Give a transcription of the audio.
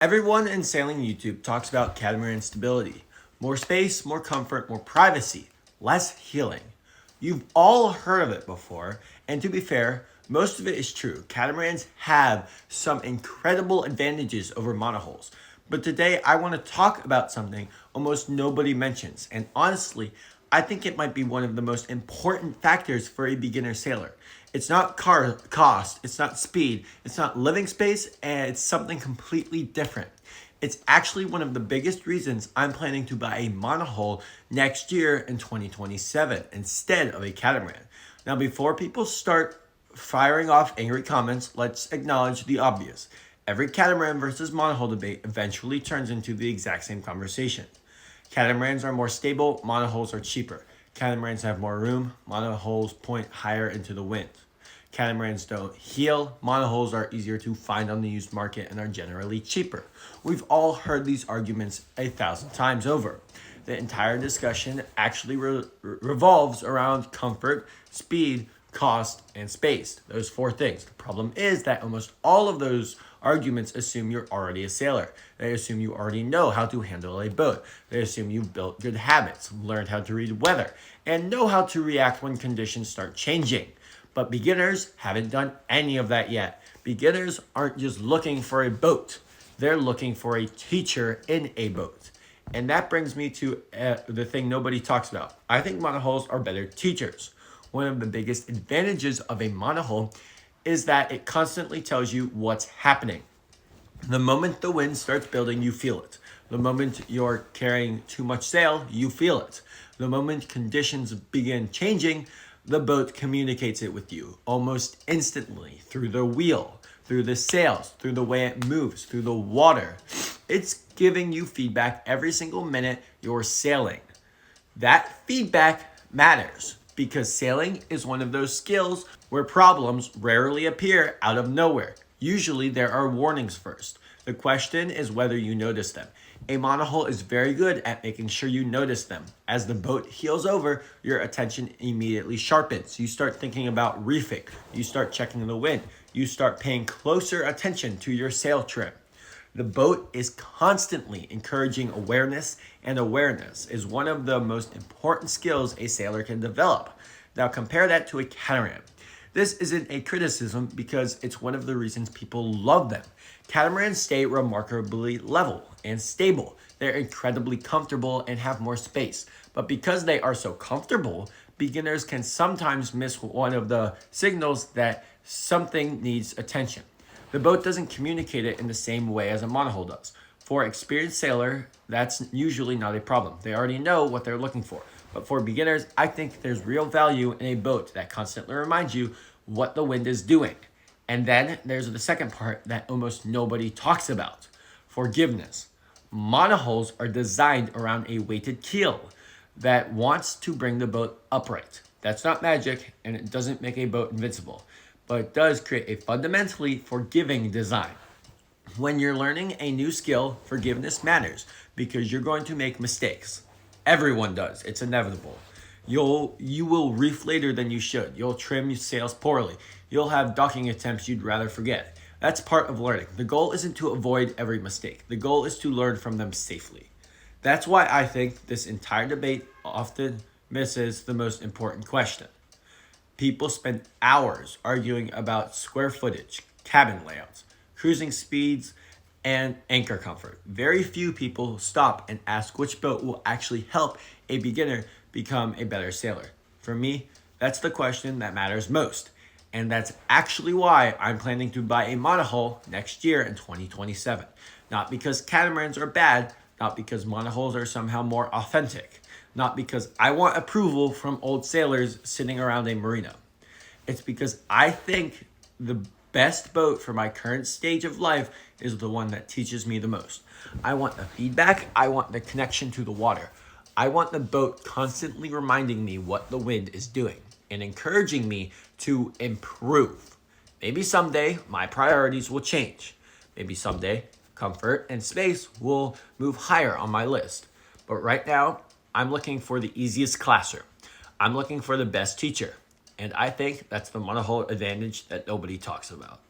Everyone in sailing YouTube talks about catamaran stability. More space, more comfort, more privacy, less healing. You've all heard of it before, and to be fair, most of it is true. Catamarans have some incredible advantages over monohulls. But today I want to talk about something almost nobody mentions, and honestly, I think it might be one of the most important factors for a beginner sailor. It's not cost, it's not speed, it's not living space, and it's something completely different. It's actually one of the biggest reasons I'm planning to buy a monohull next year in 2027 instead of a catamaran. Now, before people start firing off angry comments, let's acknowledge the obvious. Every catamaran versus monohull debate eventually turns into the exact same conversation. Catamarans are more stable, monohulls are cheaper. Catamarans have more room, monohulls point higher into the wind. Catamarans don't heal, monohulls are easier to find on the used market and are generally cheaper. We've all heard these arguments 1,000 times over. The entire discussion actually revolves around comfort, speed, cost, and space. Those four things. The problem is that almost all of those arguments assume you're already a sailor. They assume you already know how to handle a boat. They assume you've built good habits, learned how to read weather, and know how to react when conditions start changing. But beginners haven't done any of that yet. Beginners aren't just looking for a boat. They're looking for a teacher in a boat. And that brings me to the thing nobody talks about. I think monohulls are better teachers. One of the biggest advantages of a monohull is that it constantly tells you what's happening. The moment the wind starts building, you feel it. The moment you're carrying too much sail, you feel it. The moment conditions begin changing, the boat communicates it with you almost instantly through the wheel, through the sails, through the way it moves, through the water. It's giving you feedback every single minute you're sailing. That feedback matters because sailing is one of those skills where problems rarely appear out of nowhere. Usually there are warnings first. The question is whether you notice them. A monohull is very good at making sure you notice them. As the boat heels over, your attention immediately sharpens. You start thinking about reefing. You start checking the wind. You start paying closer attention to your sail trim. The boat is constantly encouraging awareness, and awareness is one of the most important skills a sailor can develop. Now compare that to a catamaran. This isn't a criticism because it's one of the reasons people love them. Catamarans stay remarkably level and stable. They're incredibly comfortable and have more space. But because they are so comfortable, beginners can sometimes miss one of the signals that something needs attention. The boat doesn't communicate it in the same way as a monohull does. For an experienced sailor, that's usually not a problem. They already know what they're looking for. But for beginners, I think there's real value in a boat that constantly reminds you what the wind is doing. And then there's the second part that almost nobody talks about: forgiveness. Monohulls are designed around a weighted keel that wants to bring the boat upright. That's not magic, and it doesn't make a boat invincible, but it does create a fundamentally forgiving design. When you're learning a new skill, forgiveness matters because you're going to make mistakes. Everyone does. It's inevitable. You will reef later than you should. You'll trim your sails poorly. You'll have docking attempts you'd rather forget. That's part of learning. The goal isn't to avoid every mistake. The goal is to learn from them safely. That's why I think this entire debate often misses the most important question. People spend hours arguing about square footage, cabin layouts, cruising speeds, and anchor comfort. Very few people stop and ask which boat will actually help a beginner become a better sailor. For me, that's the question that matters most. And that's actually why I'm planning to buy a monohull next year in 2027. Not because catamarans are bad, not because monohulls are somehow more authentic, not because I want approval from old sailors sitting around a marina. It's because I think the best boat for my current stage of life is the one that teaches me the most. I want the feedback. I want the connection to the water. I want the boat constantly reminding me what the wind is doing and encouraging me to improve. Maybe someday my priorities will change. Maybe someday comfort and space will move higher on my list. But right now, I'm looking for the easiest classroom. I'm looking for the best teacher. And I think that's the monohull advantage that nobody talks about.